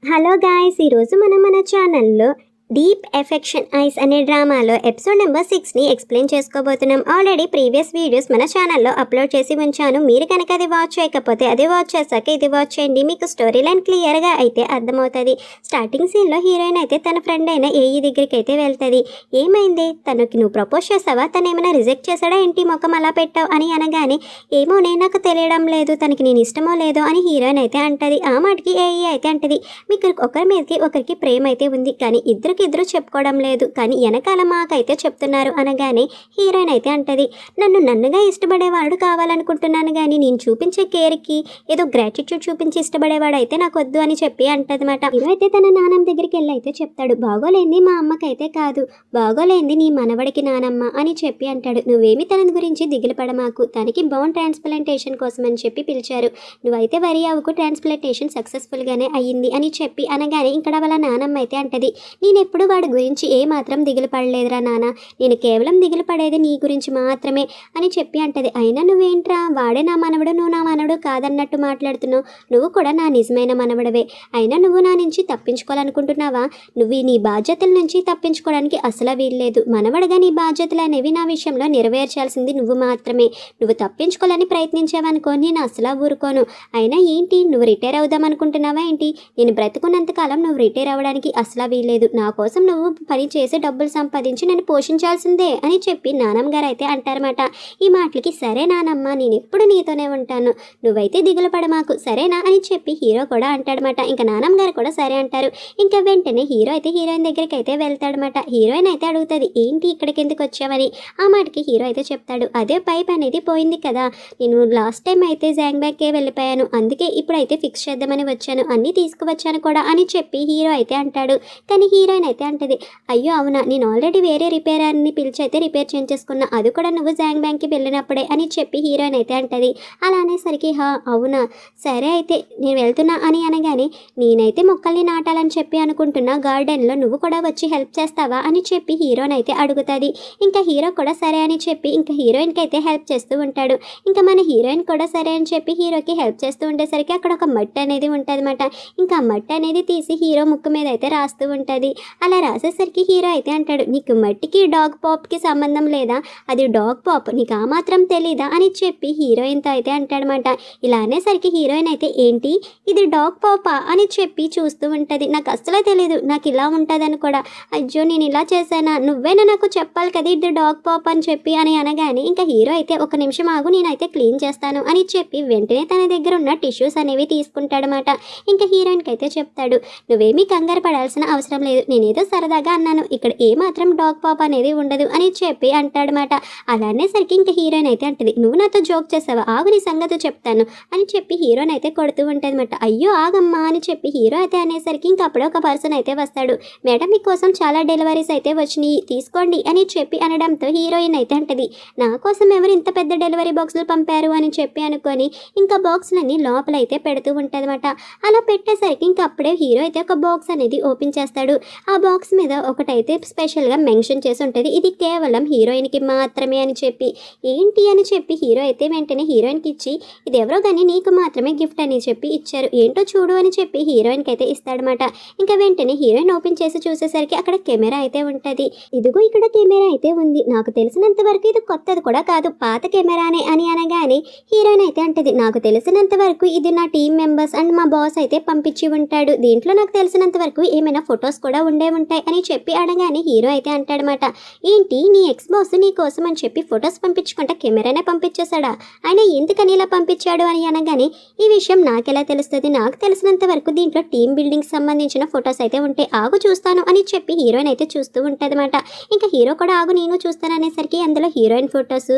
Hello guys, ఈరోజు మనం మన ఛానల్లో డీప్ ఎఫెక్షన్ ఐస్ అనే డ్రామాలో ఎపిసోడ్ నెంబర్ 6ని ఎక్స్ప్లెయిన్ చేసుకోబోతున్నాం. ఆల్రెడీ ప్రీవియస్ వీడియోస్ మన ఛానల్లో అప్లోడ్ చేసి ఉంచాను. మీరు కనుక అది వాచ్ చేయకపోతే అది వాచ్ చేశాక ఇది వాచ్ చేయండి. మీకు స్టోరీ లైన్ క్లియర్గా అయితే అర్థమవుతుంది. స్టార్టింగ్ సీన్లో హీరోయిన్ అయితే తన ఫ్రెండ్ అయిన ఏఈ దగ్గరికి అయితే వెళ్తుంది. ఏమైంది, తనకి నువ్వు ప్రపోజ్ చేసావా, తను ఏమైనా రిజెక్ట్ చేశాడా ఏంటి, ముఖం అలా పెట్టావు అని అనగానే ఏమోనే నాకు తెలియడం లేదు, తనకి నేను ఇష్టమో లేదో అని హీరోయిన్ అయితే అంటది. ఆ మాటకి ఏఈ అయితే అంటది, మీకు ఒకరి మీదకి ఒకరికి ప్రేమ అయితే ఉంది, కానీ ఇద్దరు చెప్పుకోవడం లేదు, కానీ వెనకాల మాకైతే చెప్తున్నారు అనగానే హీరోయిన్ అయితే అంటది, నన్నుగా ఇష్టపడేవాడు కావాలనుకుంటున్నాను, కానీ నేను చూపించే కేర్కి ఏదో గ్రాటిట్యూడ్ చూపించి ఇష్టపడేవాడు అయితే నాకు వద్దు అని చెప్పి అంటదన్నమాట. హీరో అయితే తన నానమ్మ దగ్గరికి వెళ్ళి అయితే చెప్తాడు, బాగోలేంది మా అమ్మకైతే కాదు, బాగోలేంది నీ మనవడికి నానమ్మ అని చెప్పి అంటాడు. నువ్వేమి తన గురించి దిగులు పడమాకు, తనకి బోన్ ట్రాన్స్ప్లాంటేషన్ కోసం అని చెప్పి పిలిచారు, నువ్వైతే వరి అవ్వకు, ట్రాన్స్ప్లాంటేషన్ సక్సెస్ఫుల్గానే అయ్యింది అని చెప్పి అనగానే ఇక్కడ వాళ్ళ నానమ్మ అయితే అంటది, నేను ఎప్పుడు వాడి గురించి ఏమాత్రం దిగులు పడలేదురా నాన్న, నేను కేవలం దిగులు పడేది నీ గురించి మాత్రమే అని చెప్పి అంటది. అయినా నువ్వేంట్రా, వాడే నా మనవడు, నువ్వు నా మనవడు కాదన్నట్టు మాట్లాడుతున్నావు, నువ్వు కూడా నా నిజమైన మనవడవే, అయినా నువ్వు నా నుంచి తప్పించుకోవాలనుకుంటున్నావా, నువ్వు నీ బాధ్యతల నుంచి తప్పించుకోవడానికి అసలు వీల్లేదు, మనవడగా నీ బాధ్యతలు అనేవి నా విషయంలో నెరవేర్చాల్సింది నువ్వు మాత్రమే, నువ్వు తప్పించుకోవాలని ప్రయత్నించావనుకో నేను అసలు ఊరుకోను, అయినా ఏంటి నువ్వు రిటైర్ అవుదాం అనుకుంటున్నావా ఏంటి, నేను బ్రతుకున్నంతకాలం నువ్వు రిటైర్ అవ్వడానికి అసలు వీల్లేదు, నా కోసం నువ్వు పని చేసి డబ్బులు సంపాదించి నన్ను పోషించాల్సిందే అని చెప్పి నానమ్మ గారు అయితే అంటారన్నమాట. ఈ మాటలకి సరే నానమ్మ, నేను ఎప్పుడు నీతోనే ఉంటాను, నువ్వైతే దిగులు పడమాకు సరేనా అని చెప్పి హీరో కూడా అంటాడనమాట. ఇంకా నానమ్మ గారు కూడా సరే అంటారు. ఇంకా వెంటనే హీరో అయితే హీరోయిన్ దగ్గరికి అయితే వెళ్తాడనమాట. హీరోయిన్ అయితే అడుగుతుంది, ఏంటి ఇక్కడికి ఎందుకు వచ్చావని. ఆ మాటకి హీరో అయితే చెప్తాడు, అదే పైప్ అనేది పోయింది కదా, నేను లాస్ట్ టైం అయితే జాంగ్ బ్యాగ్కే వెళ్ళిపోయాను, అందుకే ఇప్పుడైతే ఫిక్స్ చేద్దామని వచ్చాను, అన్నీ తీసుకువచ్చాను కూడా అని చెప్పి హీరో అయితే అంటాడు. కానీ హీరోయిన్ అయితే అంటది, అయ్యో అవునా, నేను ఆల్రెడీ వేరే రిపేరర్ని పిలిచి అయితే రిపేర్ చేయించేసుకున్నా, అది కూడా నువ్వు జాంగ్ బ్యాంక్కి వెళ్ళినప్పుడే అని చెప్పి హీరోయిన్ అయితే అంటది. అలా అనేసరికి అవునా సరే అయితే నేను వెళ్తున్నా అని అనగానే, నేనైతే మొక్కల్ని నాటాలని చెప్పి అనుకుంటున్నా గార్డెన్లో, నువ్వు కూడా వచ్చి హెల్ప్ చేస్తావా అని చెప్పి హీరోయిన్ అయితే అడుగుతుంది. ఇంకా హీరో కూడా సరే అని చెప్పి ఇంకా హీరోయిన్కి అయితే హెల్ప్ చేస్తూ ఉంటాడు. ఇంకా మన హీరోయిన్ కూడా సరే అని చెప్పి హీరోకి హెల్ప్ చేస్తూ ఉండేసరికి అక్కడ ఒక మట్టి అనేది ఉంటుంది అన్నమాట. ఇంకా ఆ మట్టి అనేది తీసి హీరో ముక్కు మీద అయితే రాస్తూ ఉంటుంది. అలా రాసేసరికి హీరో అయితే అంటాడు, నీకు మట్టికి డాగ్ పాప్కి సంబంధం లేదా, అది డాగ్ పాప్, నీకు ఆ మాత్రం తెలీదా అని చెప్పి హీరోయిన్తో అయితే అంటాడనమాట. ఇలా అనేసరికి హీరోయిన్ అయితే ఏంటి ఇది డాగ్ పాపా అని చెప్పి చూస్తూ ఉంటుంది. నాకు అస్సలే తెలీదు, నాకు ఇలా ఉంటుందని కూడా, అయ్యో నేను ఇలా చేశానా, నువ్వేనా నాకు చెప్పాలి కదా ఇది డాగ్ పాప్ అని చెప్పి అని అనగానే ఇంకా హీరో అయితే ఒక నిమిషం ఆగు నేనైతే క్లీన్ చేస్తాను అని చెప్పి వెంటనే తన దగ్గర ఉన్న టిష్యూస్ అనేవి తీసుకుంటాడనమాట. ఇంకా హీరోయిన్కి అయితే చెప్తాడు, నువ్వేమీ కంగారు పడాల్సిన అవసరం లేదు, నేనేదో సరదాగా అన్నాను, ఇక్కడ ఏమాత్రం డాగ్ పాప్ అనేది ఉండదు అని చెప్పి అంటాడనమాట. అలా అనేసరికి ఇంకా హీరోయిన్ అయితే అంటది, నువ్వు నాతో జోక్ చేసావా, ఆగు నీ సంగతి చెప్తాను అని చెప్పి హీరోయిన్ అయితే కొడుతూ ఉంటుంది అనమాట. అయ్యో ఆగమ్మా అని చెప్పి హీరో అయితే అనేసరికి ఇంకా అప్పుడే ఒక పర్సన్ అయితే వస్తాడు. మేడం మీకోసం చాలా డెలివరీస్ అయితే వచ్చినాయి తీసుకోండి అని చెప్పి అనడంతో హీరోయిన్ అయితే అంటది, నా కోసం ఎవరు ఇంత పెద్ద డెలివరీ బాక్సులు పంపారు అని చెప్పి అనుకొని ఇంకా బాక్సులన్నీ లోపలైతే పెడుతూ ఉంటుంది అనమాట. అలా పెట్టేసరికి ఇంకా అప్పుడే హీరో అయితే ఒక బాక్స్ అనేది ఓపెన్ చేస్తాడు. ఆ బాక్స్ మీద ఒకటైతే స్పెషల్గా మెన్షన్ చేసి ఉంటుంది, ఇది కేవలం హీరోయిన్కి మాత్రమే అని చెప్పి. ఏంటి అని చెప్పి హీరో అయితే వెంటనే హీరోయిన్కి ఇచ్చి, ఇది ఎవరో కానీ నీకు మాత్రమే గిఫ్ట్ అని చెప్పి ఇచ్చారు, ఏంటో చూడు అని చెప్పి హీరోయిన్కి అయితే ఇస్తాడనమాట. ఇంకా వెంటనే హీరోయిన్ ఓపెన్ చేసి చూసేసరికి అక్కడ కెమెరా అయితే ఉంటుంది. ఇదిగో ఇక్కడ కెమెరా అయితే ఉంది, నాకు తెలిసినంత వరకు ఇది కొత్తది కూడా కాదు, పాత కెమెరానే అని అనగానే హీరోయిన్ అయితే అంటది, నాకు తెలిసినంత వరకు ఇది నా టీం మెంబర్స్ అండ్ మా బాస్ అయితే పంపించి ఉంటాడు, దీంట్లో నాకు తెలిసినంత వరకు ఏమైనా ఫొటోస్ కూడా ఉండే ఉంటాయి అని చెప్పి అనగానే హీరో అయితే అంటాడనమాట, ఏంటి నీ ఎక్స్ బాస్ నీ కోసం అని చెప్పి ఫొటోస్ పంపించుకుంటా కెమెరానే పంపించేశాడా, ఆయన ఎందుకని ఇలా పంపించాడు అని అనగానే ఈ విషయం నాకెలా తెలుస్తుంది, నాకు తెలిసినంత వరకు దీంట్లో టీమ్ బిల్డింగ్ సంబంధించిన ఫొటోస్ అయితే ఉంటే ఆగు చూస్తాను అని చెప్పి హీరోయిన్ అయితే చూస్తూ ఉంటుంది అనమాట. ఇంకా హీరో కూడా ఆగు నేను చూస్తాను అనేసరికి అందులో హీరోయిన్ ఫొటోస్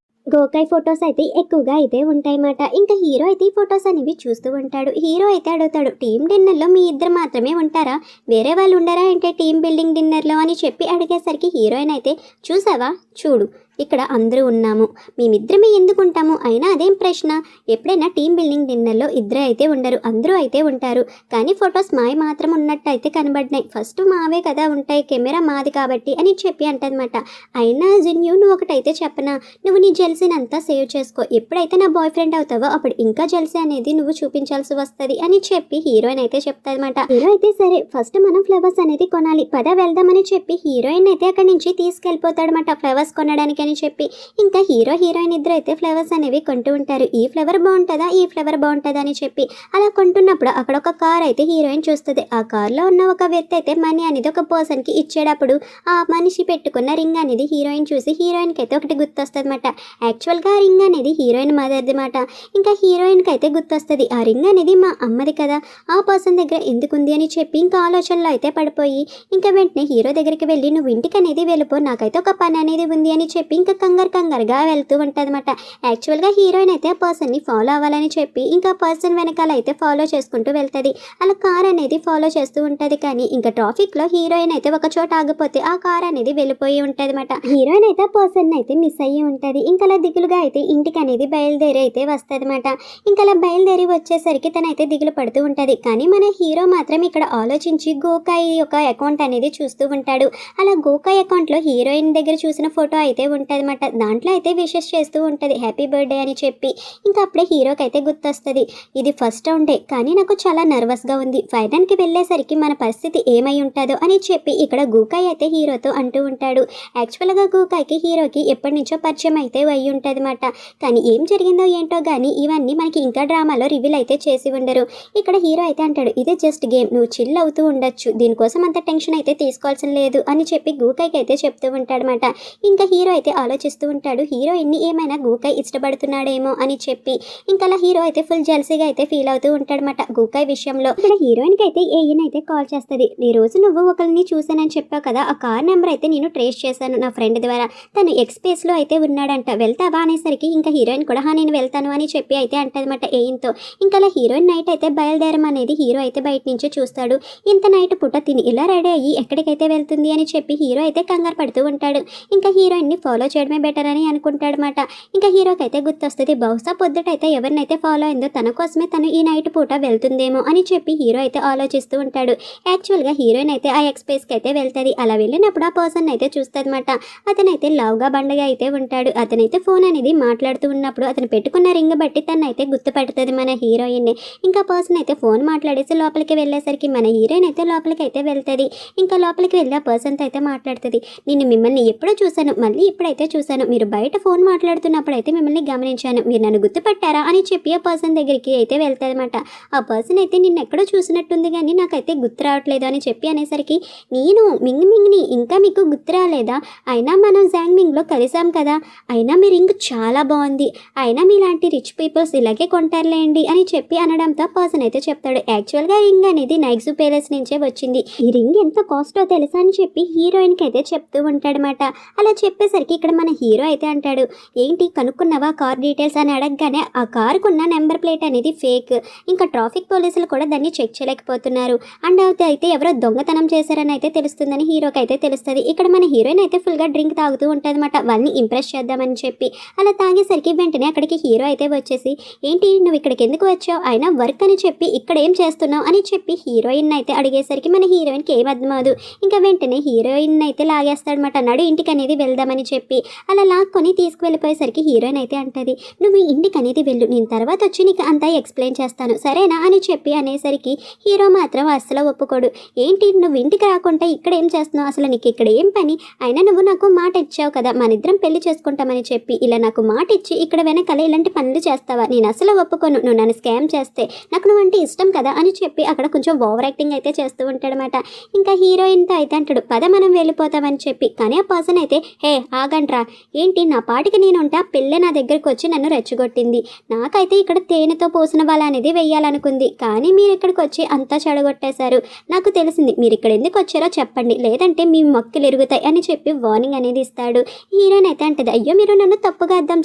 గోకాయ్ ఫొటోస్ అయితే ఎక్కువగా అయితే ఉంటాయన్నమాట. ఇంకా హీరో అయితే ఈ ఫొటోస్ అనేవి చూస్తూ ఉంటాడు. హీరో అయితే అడుగుతాడు, టీమ్ డిన్నర్లో మీ ఇద్దరు మాత్రమే ఉంటారా, వేరే వాళ్ళు ఉండరా అంటే టీమ్ బిల్డింగ్ డిన్నర్లో అని చెప్పి అడిగేసరికి హీరోయిన్ అయితే చూసావా చూడు ఇక్కడ అందరూ ఉన్నాము, మేమిద్దరమే ఎందుకు ఉంటాము, అయినా అదేం ప్రశ్న. ఎప్పుడైనా టీమ్ బిల్డింగ్ డిన్నర్లో ఇద్దరు అయితే ఉండరు, అందరూ అయితే ఉంటారు. కానీ ఫొటోస్ మావి మాత్రం ఉన్నట్టు అయితే కనబడినాయి. ఫస్ట్ మావే కదా ఉంటాయి, కెమెరా మాది కాబట్టి అని చెప్పి అంటదన్నమాట. అయినా జెన్యూ నువ్వు ఒకటైతే చెప్పనా, నువ్వు నీ జెల్సీని అంతా సేవ్ చేసుకో, ఎప్పుడైతే నా బాయ్ ఫ్రెండ్ అవుతావో అప్పుడు ఇంకా జెల్సీ అనేది నువ్వు చూపించాల్సి వస్తుంది అని చెప్పి హీరోయిన్ అయితే చెప్తాదన్నమాట. హీరో అయితే సరే ఫస్ట్ మనం ఫ్లవర్స్ అనేది కొనాలి, పద వెళ్దామని చెప్పి హీరోయిన్ అయితే అక్కడి నుంచి తీసుకెళ్ళిపోతాడనమాట ఫ్లవర్స్ కొనడానికి అని చెప్పి. ఇంకా హీరోయిన్ ఇద్దరు అయితే ఫ్లవర్స్ అనేవి కొంటూ ఉంటారు. ఈ ఫ్లవర్ బాగుంటుందా, ఈ ఫ్లవర్ బాగుంటుందా అని చెప్పి అలా కొంటున్నప్పుడు అక్కడ ఒక కార్ అయితే హీరోయిన్ చూస్తుంది. ఆ కార్లో ఉన్న ఒక వ్యక్తి అయితే మనీ అనేది ఒక పర్సన్కి ఇచ్చేటప్పుడు ఆ మనిషి పెట్టుకున్న రింగ్ అనేది హీరోయిన్ చూసి హీరోయిన్కి అయితే ఒకటి గుర్తొస్తుంది అనమాట. యాక్చువల్గా ఆ రింగ్ అనేది హీరోయిన్ మదర్ది మాట. ఇంకా హీరోయిన్కి అయితే గుర్తొస్తుంది, ఆ రింగ్ అనేది మా అమ్మది కదా, ఆ పర్సన్ దగ్గర ఎందుకుంది అని చెప్పి ఇంకా ఆలోచనలో అయితే పడిపోయి ఇంకా వెంటనే హీరో దగ్గరికి వెళ్ళి నువ్వు ఇంటికి అనేది వెళ్ళిపో, నాకైతే ఒక పని అనేది ఉంది అని చెప్పి ఇంకా కంగారుగా వెళ్తూ ఉంటుంది అనమాట. యాక్చువల్గా హీరోయిన్ అయితే ఆ పర్సన్ని ఫాలో అవ్వాలని చెప్పి ఇంకా పర్సన్ వెనకాల అయితే ఫాలో చేసుకుంటూ వెళ్తుంది. అలా కార్ అనేది ఫాలో చేస్తూ ఉంటుంది. కానీ ఇంకా ట్రాఫిక్లో హీరోయిన్ అయితే ఒక చోట ఆగిపోతే ఆ కార్ అనేది వెళ్ళిపోయి ఉంటుంది అనమాట. హీరోయిన్ అయితే ఆ పర్సన్ అయితే మిస్ అయ్యి ఉంటుంది. ఇంకా అలా దిగులుగా అయితే ఇంటికి అనేది బయలుదేరి అయితే వస్తుంది అనమాట. ఇంకా అలా బయలుదేరి వచ్చేసరికి తనైతే దిగులు పడుతూ ఉంటుంది. కానీ మన హీరో మాత్రం ఇక్కడ ఆలోచించి గోకాయ్ యొక్క అకౌంట్ అనేది చూస్తూ ఉంటాడు. అలా గోకాయ్ అకౌంట్లో హీరోయిన్ దగ్గర చూసిన ఫోటో అయితే ఉంటుంది అనమాట. దాంట్లో అయితే విషెస్ చేస్తూ ఉంటుంది హ్యాపీ బర్త్డే అని చెప్పి. ఇంకా అప్పుడే హీరోకి అయితే గుర్తొస్తుంది, ఇది ఫస్ట్ రౌండే కానీ నాకు చాలా నర్వస్గా ఉంది, ఫైనల్కి వెళ్ళేసరికి మన పరిస్థితి ఏమై ఉంటుందో అని చెప్పి ఇక్కడ గోకాయ్ అయితే హీరోతో అంటూ ఉంటాడు. యాక్చువల్గా గోకాయ్కి హీరోకి ఎప్పటి నుంచో పరిచయం అయితే అయ్యి ఉంటుంది అనమాట. కానీ ఏం జరిగిందో ఏంటో కానీ ఇవన్నీ మనకి ఇంకా డ్రామాలో రివీల్ అయితే చేసి ఉండరు. ఇక్కడ హీరో అయితే అంటాడు, ఇది జస్ట్ గేమ్, నువ్వు చిల్ అవుతూ ఉండొచ్చు, దీనికోసం అంత టెన్షన్ అయితే తీసుకోవాల్సిన లేదు అని చెప్పి గోకాయ్కి అయితే చెప్తూ ఉంటాడనమాట. ఇంకా హీరో అయితే ఆలోచిస్తూ ఉంటాడు, హీరోయిన్ని ఏమైనా గోకాయ్ ఇష్టపడుతున్నాడేమో అని చెప్పి. ఇంకా అలా హీరో అయితే ఫుల్ జెల్సీగా అయితే ఫీల్ అవుతూ ఉంటాడనమాట గోకాయ్ విషయంలో. ఇక్కడ హీరోయిన్కి అయితే ఏఈన్ అయితే కాల్ చేస్తుంది, ఈ రోజు నువ్వు ఒకరిని చూసానని చెప్పావు కదా, ఆ కార్ నెంబర్ అయితే నేను ట్రేస్ చేశాను నా ఫ్రెండ్ ద్వారా, తను ఎక్స్పేస్లో అయితే ఉన్నాడంట, వెళ్తావా అనేసరికి ఇంకా హీరోయిన్ కూడా నేను వెళ్తాను అని చెప్పి అయితే అంటదన్నమాట ఏఈన్తో. ఇంకా అలా హీరోయిన్ నైట్ అయితే బయలుదేరమనేది హీరో అయితే బయట నుంచి చూస్తాడు. ఇంత నైట్ పూట తిని ఇలా రెడీ అయ్యి ఎక్కడికైతే వెళ్తుంది అని చెప్పి హీరో అయితే కంగారు పడుతూ ఉంటాడు. ఇంకా హీరోయిన్ని ఫాలో చేయడమే బెటర్ అని అనుకుంటాడనమాట. ఇంకా హీరోకి అయితే గుర్తొస్తుంది, బహుశా పొద్దుటైతే ఎవరినైతే ఫాలో అయిందో తన కోసమే తను ఈ నైట్ పూట వెళ్తుందేమో అని చెప్పి హీరో అయితే ఆలోచిస్తూ ఉంటాడు. యాక్చువల్గా హీరోయిన్ అయితే ఆ ఎక్స్ప్రెస్కి అయితే వెళ్తుంది. అలా వెళ్ళినప్పుడు ఆ పర్సన్ అయితే చూస్తుందన్నమాట. అతనైతే లావుగా బండగా అయితే ఉంటాడు. అతనైతే ఫోన్ అనేది మాట్లాడుతూ ఉన్నప్పుడు అతను పెట్టుకున్న రింగ్ బట్టి తనైతే గుర్తుపడుతుంది మన హీరోయిన్ని. ఇంకా పర్సన్ అయితే ఫోన్ మాట్లాడేసి లోపలికి వెళ్ళేసరికి మన హీరోయిన్ అయితే లోపలికి అయితే వెళ్తుంది. ఇంకా లోపలికి వెళ్ళి ఆ పర్సన్తో అయితే మాట్లాడుతుంది, నేను మిమ్మల్ని ఎప్పుడో చూశాను, మళ్ళీ ఇప్పుడైతే చూశాను, మీరు బయట ఫోన్ మాట్లాడుతున్నప్పుడు అయితే మిమ్మల్ని గమనించాను, మీరు నన్ను గుర్తుపట్టారా అని చెప్పి ఆ పర్సన్ దగ్గరికి అయితే వెళ్తుంది అనమాట. ఆ పర్సన్ అయితే నిన్ను ఎక్కడో చూసినట్టుంది కానీ నాకైతే గుర్తు రావట్లేదు అని చెప్పి అనేసరికి, నేను మింగ్ని ఇంకా మీకు గుర్తు రాలేదా, అయినా మనం జాంగ్మింగ్లో కలిసాం కదా, అయినా మీ రింగ్ చాలా బాగుంది, అయినా మీలాంటి రిచ్ పీపుల్స్ ఇలాగే కొంటారులేండి అని చెప్పి అనడంతో పర్సన్ అయితే చెప్తాడు, యాక్చువల్గా రింగ్ అనేది నైక్సూ ప్యాలెస్ నుంచే వచ్చింది, ఈ రింగ్ ఎంత కాస్టో తెలుసా అని చెప్పి హీరోయిన్కి అయితే చెప్తూ ఉంటాడనమాట. అలా చెప్పేసరికి ఇక్కడ మన హీరో అయితే అంటాడు, ఏంటి కనుక్కున్నావా కార్ డీటెయిల్స్ అని అడగగానే ఆ కారుకున్న నెంబర్ ప్లేట్ అనేది ఫేక్, ఇంకా ట్రాఫిక్ పోలీసులు కూడా దాన్ని చెక్ చేయలేకపోతున్నారు, అండ్ అయితే ఎవరో దొంగతనం చేశారని అయితే తెలుస్తుందని హీరోకి అయితే తెలుస్తుంది. ఇక్కడ మన హీరోయిన్ అయితే ఫుల్గా డ్రింక్ తాగుతూ ఉంటుంది అనమాట, వాళ్ళని ఇంప్రెస్ చేద్దామని చెప్పి. అలా తాగేసరికి వెంటనే అక్కడికి హీరో అయితే వచ్చేసి, ఏంటి నువ్వు ఇక్కడికి ఎందుకు వచ్చావు, అయినా వర్క్ అని చెప్పి ఇక్కడ ఏం చేస్తున్నావు అని చెప్పి హీరోయిన్ అయితే అడిగేసరికి మన హీరోయిన్కి ఏం అర్థమవుదు. ఇంకా వెంటనే హీరోయిన్ అయితే లాగేస్తాడనమాట, నడు ఇంటికి అనేది వెళ్దామని చెప్పి. అలా లాక్కొని తీసుకువెళ్ళిపోయేసరికి హీరోయిన్ అయితే అంటది, నువ్వు ఇంటికి అనేది వెళ్ళు, నేను తర్వాత వచ్చి నీకు అంతా ఎక్స్ప్లెయిన్ చేస్తాను సరేనా అని చెప్పి అనేసరికి హీరో మాత్రం అస్సలు ఒప్పుకోడు. ఏంటి నువ్వు ఇంటికి రాకుండా ఇక్కడ ఏం చేస్తున్నావు, అసలు నీకు ఇక్కడ ఏం పని, అయినా నువ్వు నాకు మాట ఇచ్చావు కదా మనిద్దరం పెళ్లి చేసుకుంటామని చెప్పి, ఇలా నాకు మాట ఇచ్చి ఇక్కడ వెనకాల ఇలాంటి పనులు చేస్తావా, నేను అసలు ఒప్పుకోను, నువ్వు నన్ను స్కామ్ చేస్తే, నాకు నువ్వంటే ఇష్టం కదా అని చెప్పి అక్కడ కొంచెం ఓవర్ యాక్టింగ్ అయితే చేస్తూ ఉంటాడనమాట. ఇంకా హీరోయిన్తో అయితే అంటాడు, పద మనం వెళ్ళిపోతామని చెప్పి. కానీ ఆ పర్సన్ అయితే, హే ఆగండ్రా, ఏంటి నా పాటికి నేను ఉంటా, పిల్ల నా దగ్గరికి వచ్చి నన్ను రెచ్చగొట్టింది, నాకైతే ఇక్కడ తేనెతో పోసిన వాళ్ళ అనేది వెయ్యాలనుకుంది, కానీ మీరు ఇక్కడికి వచ్చి అంతా చెడగొట్టేశారు, నాకు తెలిసింది, మీరు ఇక్కడ ఎందుకు వచ్చారో చెప్పండి లేదంటే మీ మొక్కలు ఎరుగుతాయి అని చెప్పి వార్నింగ్ అనేది ఇస్తాడు. హీరోయిన్ అయితే అంటది, అయ్యో మీరు నన్ను తప్పుగా అర్థం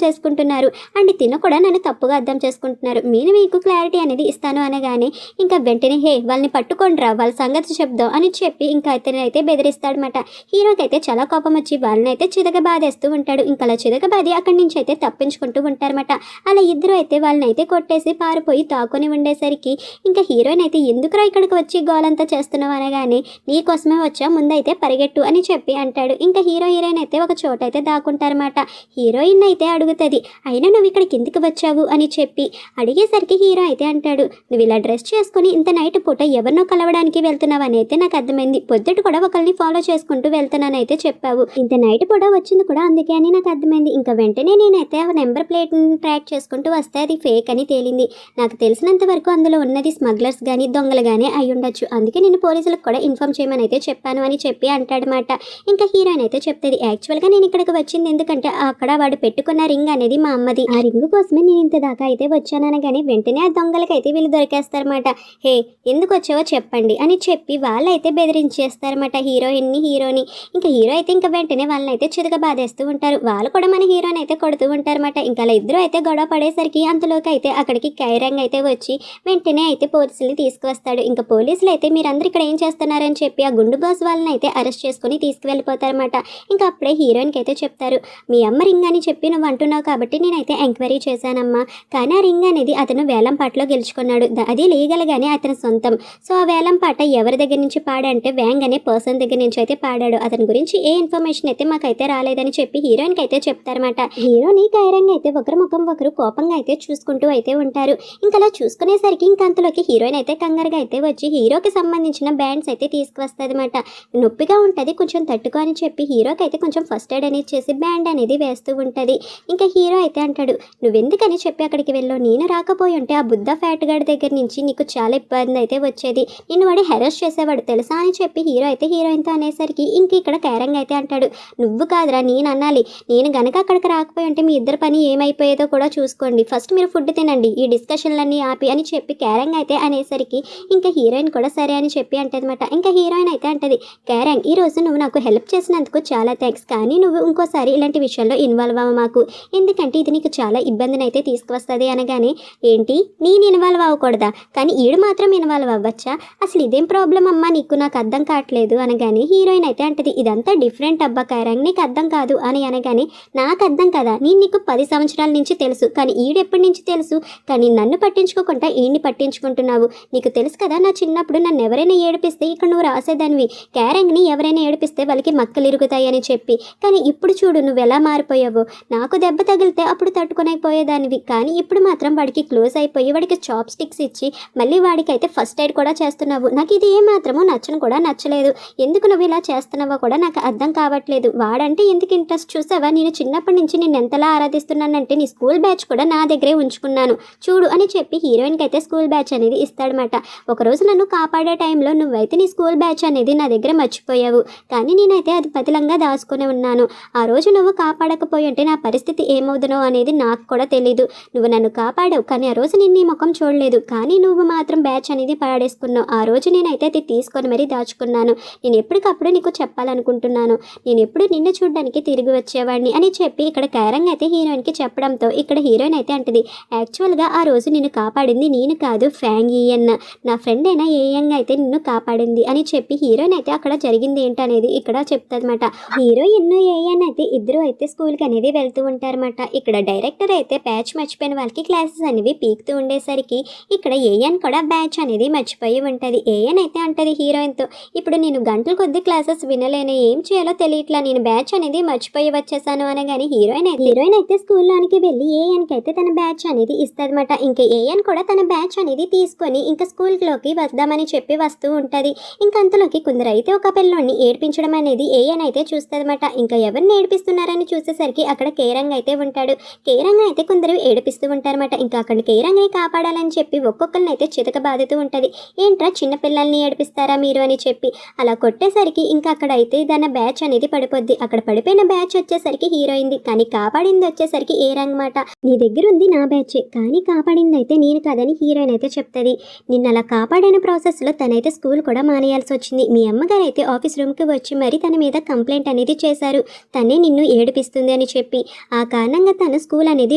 చేసుకుంటున్నారు అండ్ తిన కూడా నన్ను తప్పుగా అర్థం చేసుకుంటున్నారు, నేను మీకు క్లారిటీ అనేది ఇస్తాను అనగానే ఇంకా వెంటనే, హే వాళ్ళని పట్టుకోండిరా, వాళ్ళ సంగతి చెప్దాం అని చెప్పి ఇంకా అతను అయితే బెదిరిస్తాడనమాట. హీరోకి అయితే చాలా కోపం వచ్చి వాళ్ళని అయితే చితకబాది చితకబాదేస్తూ ఉంటాడు. ఇంకా అలా చితకబాది అక్కడి నుంచి అయితే తప్పించుకుంటూ ఉంటారన్నమాట. అలా ఇద్దరు అయితే వాళ్ళని అయితే కొట్టేసి పారిపోయి తాకొని ఉండేసరికి ఇంకా హీరోయిన్ అయితే ఎందుకురా ఇక్కడికి వచ్చి గోలంతా చేస్తున్నావు అనగానే నీకోసమే వచ్చా, ముందైతే పరిగెట్టు అని చెప్పి అంటాడు. ఇంకా హీరోయిన్ అయితే ఒక చోట అయితే దాక్కుంటారన్నమాట. హీరోయిన్ అయితే అడుగుతుంది, అయినా నువ్వు ఇక్కడికి ఎందుకు వచ్చావు అని చెప్పి అడిగేసరికి హీరో అయితే అంటాడు, నువ్వు ఇలా డ్రెస్ చేసుకుని ఇంత నైట్ పూట ఎవరినో కలవడానికి వెళ్తున్నావు అని అయితే నాకు అర్థమైంది. పొద్దుట కూడా ఒకరిని ఫాలో చేసుకుంటూ వెళ్తున్నానైతే చెప్పావు. ఇంత నైట్ పూట వచ్చింది కూడా అందుకే అని నాకు అర్థమైంది. ఇంకా వెంటనే నేనైతే ఆ నెంబర్ ప్లేట్ ట్రాక్ చేసుకుంటూ వస్తే అది ఫేక్ అని తేలింది. నాకు తెలిసినంత వరకు అందులో ఉన్నది స్మగ్లర్స్ కానీ దొంగలు కానీ అయి ఉండొచ్చు. అందుకే నేను పోలీసులకు కూడా ఇన్ఫార్మ్ చేయమని అయితే చెప్పాను అని చెప్పి అంటాడనమాట. ఇంకా హీరోయిన్ అయితే చెప్తుంది, యాక్చువల్గా నేను ఇక్కడికి వచ్చింది ఎందుకంటే అక్కడ వాడు పెట్టుకున్న రింగ్ అనేది మా అమ్మది. ఆ రింగ్ కోసమే నేను ఇంత దాకా అయితే వచ్చాననగానే వెంటనే ఆ దొంగలకైతే వీళ్ళు దొరికేస్తారన్నమాట. హే ఎందుకు వచ్చావో చెప్పండి అని చెప్పి వాళ్ళైతే బెదిరించేస్తారన్నమాట హీరోని. ఇంకా హీరో అయితే ఇంకా వెంటనే వాళ్ళని అయితే చితక బాధేస్తూ ఉంటారు. వాళ్ళు కూడా మన హీరోని అయితే కొడుతూ ఉంటారన్నమాట. ఇంకా అలా ఇద్దరు అయితే గొడవ పడేసరికి అంతలోకి అయితే అక్కడికి కైరంగ్ అయితే వచ్చి వెంటనే అయితే పోలీసుల్ని తీసుకువస్తాడు. ఇంకా పోలీసులు అయితే మీరందరూ ఇక్కడ ఏం చేస్తున్నారని చెప్పి ఆ గుండు బాస్ వాళ్ళని అయితే అరెస్ట్ చేసుకుని తీసుకువెళ్ళిపోతారన్నమాట. ఇంకా అప్పుడే హీరోయిన్కి అయితే చెప్తారు, మీ అమ్మ రింగ్ అని చెప్పి నువ్వు అంటున్నావు కాబట్టి నేనైతే ఎంక్వైరీ చేశానమ్మా, కానీ ఆ రింగ్ అనేది అతను వేలం పాటలో గెలుచుకున్నాడు. అది లీగల్గానే అతని సొంతం. సో ఆ వేలం పాట ఎవరి దగ్గర నుంచి పాడంటే వ్యాంగ్ అనే పర్సన్ దగ్గర నుంచి అయితే పాడాడు. అతని గురించి ఏ ఇన్ఫర్మేషన్ అయితే మాకైతే రాలేదని చెప్పి హీరోయిన్కి అయితే చెప్తారన్నమాట. హీరోని కైరంగ్ అయితే ఒకరి ముఖం ఒకరు కోపంగా అయితే చూసుకుంటూ అయితే ఉంటారు. ఇంకా అలా చూసుకునేసరికి ఇంకా అంతలోకి హీరోయిన్ అయితే కంగారుగా అయితే వచ్చి హీరోకి సంబంధించిన బ్యాండ్స్ అయితే తీసుకువస్తుంది అనమాట. నొప్పిగా ఉంటుంది కొంచెం తట్టుకో అని చెప్పి హీరోకి అయితే కొంచెం ఫస్ట్ ఎయిడ్ అనేది చేసి బ్యాండ్ అనేది వేస్తూ ఉంటుంది. ఇంకా హీరో అయితే అంటాడు, నువ్వెందుకని చెప్పి అక్కడికి వెళ్ళావు, నేను రాకపోయి ఉంటే ఆ బుద్ధ ఫ్యాట్ గార్డ్ దగ్గర నుంచి నీకు చాలా ఇబ్బంది అయితే వచ్చేది, నిన్ను వాడు హెరాస్ చేసేవాడు తెలుసా అని చెప్పి హీరో అయితే హీరోయిన్తో అనేసరికి ఇంక ఇక్కడ కైరంగ్ అయితే అంటాడు, నువ్వు కాదురా నేను అనాలి, నేను గనక అక్కడికి రాకపోయి ఉంటే మీ ఇద్దరు పని ఏమైపోయేదో కూడా చూసుకోండి, ఫస్ట్ మీరు ఫుడ్ తినండి, ఈ డిస్కషన్లన్నీ ఆపి అని చెప్పి కైరంగ్ అయితే అనేసరికి ఇంకా హీరోయిన్ కూడా సరే అని చెప్పి అంటదన్నమాట. ఇంకా హీరోయిన్ అయితే అంటది, కైరంగ్ ఈ రోజు నువ్వు నాకు హెల్ప్ చేసినందుకు చాలా థ్యాంక్స్, కానీ నువ్వు ఇంకోసారి ఇలాంటి విషయాల్లో ఇన్వాల్వ్ అవ్వ మాకు, ఎందుకంటే ఇది నీకు చాలా ఇబ్బందిని అయితే తీసుకువస్తుంది అనగానే, ఏంటి నేను ఇన్వాల్వ్ అవ్వకూడదా, కానీ ఈడు మాత్రం ఇన్వాల్వ్ అవ్వచ్చా, అసలు ఇదేం ప్రాబ్లం అమ్మా నీకు, నాకు అర్థం కావట్లేదు అనగానే హీరోయిన్ అయితే అంటది, ఇదంతా డిఫరెంట్ అబ్బా కైరంగ్, నీకు అర్థం కాదు అని అనగానే, నాకు అర్థం కదా, నేను నీకు 10 సంవత్సరాల నుంచి తెలుసు, కానీ ఈడు ఎప్పటి నుంచి తెలుసు, కానీ నన్ను పట్టించుకోకుండా ఈయన్ని పట్టించుకుంటున్నావు, నీకు తెలుసు కదా నా చిన్నప్పుడు నన్ను ఎవరైనా ఏడిపిస్తే ఇక్కడ నువ్వు రాసేదానివి, కైరంగ్ని ఎవరైనా ఏడిపిస్తే వాళ్ళకి మక్కలు ఇరుగుతాయి అని చెప్పి, కానీ ఇప్పుడు చూడు నువ్వు ఎలా మారిపోయావు, నాకు దెబ్బ తగిలితే అప్పుడు తట్టుకునైపోయేదానివి, కానీ ఇప్పుడు మాత్రం వాడికి క్లోజ్ అయిపోయి వాడికి చాప్ స్టిక్స్ ఇచ్చి మళ్ళీ వాడికి అయితే ఫస్ట్ ఎయిడ్ కూడా చేస్తున్నావు, నాకు ఇది ఏమాత్రమో కూడా నచ్చలేదు, ఎందుకు నువ్వు ఇలా చేస్తున్నావో కూడా నాకు అర్థం కావట్లేదు, వాడంటే ఎందుకు ఇంట్రెస్ట్ చూసావా, నేను చిన్నప్పటి నుంచి నేను ఎంతలా ఆరాధిస్తున్నానంటే నీ స్కూల్ బ్యాచ్ కూడా నా దగ్గరే ఉంచుకున్నాను చూడు అని చెప్పి హీరోయిన్కి అయితే స్కూల్ బ్యాచ్ అనేది ఇస్తాడనమాట. ఒకరోజు నన్ను కాపాడే టైంలో నువ్వైతే నీ స్కూల్ బ్యాచ్ అనేది నా దగ్గర మర్చిపోయావు, కానీ నేనైతే అది పతిలంగా దాచుకుని ఉన్నాను, ఆ రోజు నువ్వు కాపాడకపోయి ఉంటే నా పరిస్థితి ఏమవుదునో అనేది నాకు కూడా తెలీదు, నువ్వు నన్ను కాపాడావు కానీ ఆ రోజు నేను నీ ముఖం చూడలేదు, కానీ నువ్వు మాత్రం బ్యాచ్ అనేది పాడేసుకున్నావు, ఆ రోజు నేనైతే అది తీసుకొని మరీ దాచుకున్నాను, నేను ఎప్పటికప్పుడు నీకు చెప్పాలనుకుంటున్నాను, నేను ఎప్పుడు నిన్ను చూడడానికి తిరిగి వచ్చేవాడిని అని చెప్పి ఇక్కడ కైరంగ్ అయితే హీరోయిన్కి చెప్పడంతో ఇక్కడ హీరోయిన్ అయితే అంటది, యాక్చువల్గా ఆ రోజు నిన్ను కాపాడింది నేను కాదు ఫ్యాంగ్ ఈయన్, నా ఫ్రెండ్ అయినా ఏయంగా అయితే నిన్ను కాపాడింది అని చెప్పి హీరోయిన్ అయితే అక్కడ జరిగింది ఏంటనేది ఇక్కడ చెప్తాదన్నమాట. హీరోయిన్ ఏయన్ అయితే ఇద్దరు అయితే స్కూల్కి అనేది వెళ్తూ ఉంటారన్నమాట. ఇక్కడ డైరెక్టర్ అయితే బ్యాచ్ మర్చిపోయిన వాళ్ళకి క్లాసెస్ అనేవి పీకుతూ ఉండేసరికి ఇక్కడ ఏయన్ కూడా బ్యాచ్ అనేది మర్చిపోయి ఉంటుంది. ఏయన్ అయితే అంటది హీరోయిన్తో, ఇప్పుడు నేను గంటల కొద్ది క్లాసెస్ వినలేను, ఏం చేయాలో తెలియట్లా, నేను బ్యాచ్ అనేది మర్చిపోయి వచ్చేసాను అనగానే హీరోయిన్ అయితే స్కూల్లోనికి వెళ్ళి ఏయన్కి అయితే తన బ్యాచ్ అనేది ఇస్తుందన్నమాట. ఇంకా ఏయన్ కూడా తన బ్యాచ్ అనేది తీసుకొని ఇంకా స్కూల్లోకి వద్దామని చెప్పి వస్తూ ఉంటుంది. ఇంకా అంతలోకి కొందరు అయితే ఒక పిల్లోని ఏడిపించడం అనేది ఏయన్ అయితే చూస్తుందన్నమాట. ఇంకా ఎవరిని ఏడిపిస్తున్నారని చూసేసరికి అక్కడ కైరంగ్ అయితే ఉంటాడు. కైరంగ్ అయితే కొందరు ఏడిపిస్తూ ఉంటారన్నమాట. ఇంకా అక్కడ కైరంగ్ని కాపాడాలని చెప్పి ఒక్కొక్కరిని అయితే చితక బాదుతూ ఉంటుంది. ఏంట్రా చిన్న పిల్లల్ని ఏడిపిస్తారా మీరు అని చెప్పి అలా కొట్టేసరికి ఇంకా అక్కడ అయితే దాని బ్యాచ్ అనేది పడిపోద్ది. అక్కడ పడిపోయిన బ్యాచ్ వచ్చేసరికి హీరోయింది, కానీ కాపాడింది వచ్చేసరికి ఏ రంగ్ మాట, నీ దగ్గర ఉంది నా బ్యాచే కానీ కాపాడింది అయితే నేను కాదని హీరోయిన్ అయితే చెప్తుంది. నిన్న అలా కాపాడిన ప్రాసెస్లో తనైతే స్కూల్ కూడా మానేయాల్సి వచ్చింది. మీ అమ్మగారు అయితే ఆఫీస్ రూమ్కి వచ్చి మరి తన మీద కంప్లైంట్ అనేది చేశారు, తనే నిన్ను ఏడిపిస్తుంది అని చెప్పి. ఆ కారణంగా తను స్కూల్ అనేది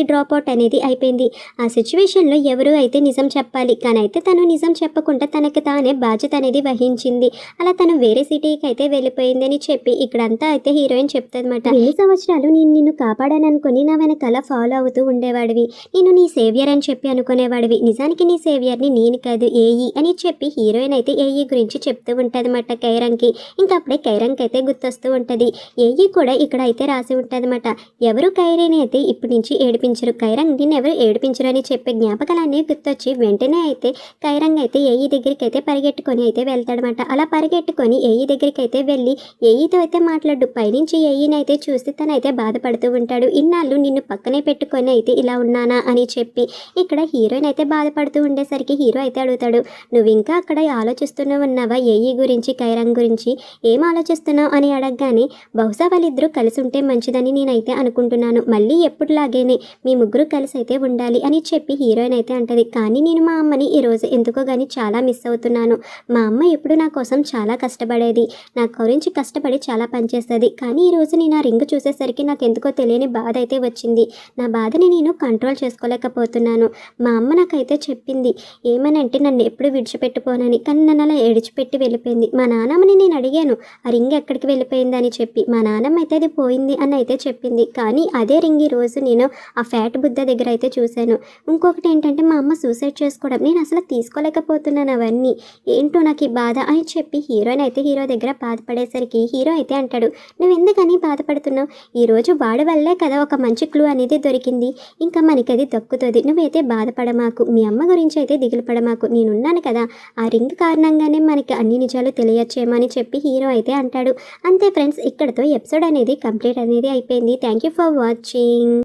డ్రాప్ అవుట్ అనేది అయిపోయింది. ఆ సిచ్యువేషన్లో ఎవరు అయితే నిజం చెప్పాలి, కానీ అయితే తను నిజం చెప్పకుండా తనకి తానే బాధ్యత అనేది వహించింది. అలా తను వేరే సిటీకి అయితే వెళ్ళిపోయింది అని చెప్పి ఇక్కడంతా అయితే హీరోయిన్ చెప్తుంది. అంటాడనమాట. ఎన్ని సంవత్సరాలు నేను నిన్ను కాపాడాననుకుని నా వెనకాల ఫాలో అవుతూ ఉండేవాడివి, నేను నీ సేవియర్ అని చెప్పి అనుకునేవాడివి, నిజానికి నీ సేవియర్ని నేను కాదు ఏఈ అని చెప్పి హీరోయిన్ అయితే ఏఈ గురించి చెప్తూ ఉంటుందన్నమాట కైరంగ్కి. ఇంకా అప్పుడే కైరంగ్ అయితే గుర్తొస్తూ ఉంటుంది. ఏఈ కూడా ఇక్కడ అయితే రాసి ఉంటుందన్నమాట, ఎవరు కైరేని అయితే ఇప్పటి నుంచి ఏడిపించరు, కైరంగ్ దీన్ని ఎవరు ఏడిపించరు అని చెప్పే జ్ఞాపకాలన్నీ గుర్తొచ్చి వెంటనే అయితే కైరంగ్ అయితే ఏఈ దగ్గరికి అయితే పరిగెట్టుకొని అయితే వెళ్తాడనమాట. అలా పరిగెట్టుకొని ఏఈ దగ్గరికి అయితే వెళ్ళి ఏఈతో అయితే మాట్లాడు, పైనుంచి ఏఈని అయితే చూసి తనైతే బాధపడుతూ ఉంటాడు. ఇన్నాళ్ళు నిన్ను పక్కనే పెట్టుకొని అయితే ఇలా ఉన్నానా అని చెప్పి ఇక్కడ హీరోయిన్ అయితే బాధపడుతూ ఉండేసరికి హీరో అయితే అడుగుతాడు, నువ్వు ఇంకా అక్కడ ఆలోచిస్తూనే ఉన్నావా ఏఈ గురించి, కైరంగ్ గురించి ఏం ఆలోచిస్తున్నావు అని అడగగానే బహుశా వాళ్ళిద్దరూ కలిసి ఉంటే మంచిదని నేనైతే అనుకుంటున్నాను, మళ్ళీ ఎప్పుడులాగేనే మీ ముగ్గురు కలిసి అయితే ఉండాలి అని చెప్పి హీరోయిన్ అయితే అంటది. కానీ నేను మా అమ్మని ఈరోజు ఎందుకో కానీ చాలా మిస్ అవుతున్నాను, మా అమ్మ ఎప్పుడు నా కోసం చాలా కష్టపడేది, నా గురించి కష్టపడి చాలా పనిచేస్తుంది, కానీ ఈరోజు నేను ఆ రింగ్ చూసేసరికి నాకు ఎందుకో తెలియని బాధ అయితే వచ్చింది, నా బాధని నేను కంట్రోల్ చేసుకోలేకపోతున్నాను, మా అమ్మ నాకైతే చెప్పింది ఏమనంటే నన్ను ఎప్పుడు విడిచిపెట్టుకోనని, కానీ నన్ను అలా విడిచిపెట్టి వెళ్ళిపోయింది, మా నాన్నమ్మని నేను అడిగాను ఆ రింగ్ ఎక్కడికి వెళ్ళిపోయింది అని చెప్పి, మా నాన్నమ్మ అయితే అది పోయింది అని అయితే చెప్పింది, కానీ అదే రింగ్ ఈరోజు నేను ఆ ఫ్యాట్ బుద్ధ దగ్గర అయితే చూశాను. ఇంకొకటి ఏంటంటే మా అమ్మ సూసైడ్ చేసుకోవడం, నేను అసలు తీసుకోలేకపోతున్నాను అవన్నీ, ఏంటో నాకు ఈ బాధ అని చెప్పి హీరోయిన్ అయితే హీరో దగ్గర బాధపడేసరికి హీరో అయితే అంటాడు, నువ్వు ఎందుకని బాధపడుతున్నావు, ఈరోజు వాడి వల్లే కదా ఒక మంచి క్లూ అనేది దొరికింది, ఇంకా మనకి అది దక్కుతుంది, నువ్వైతే బాధపడమాకు, మీ అమ్మ గురించి అయితే దిగులు పడమాకు, నేనున్నాను కదా, ఆ రింగ్ కారణంగానే మనకి అన్ని నిజాలు తెలియచ్చేమో అని చెప్పి హీరో అయితే అంటాడు. అంతే ఫ్రెండ్స్, ఇక్కడతో ఎపిసోడ్ అనేది కంప్లీట్ అనేది అయిపోయింది. Thank you for watching.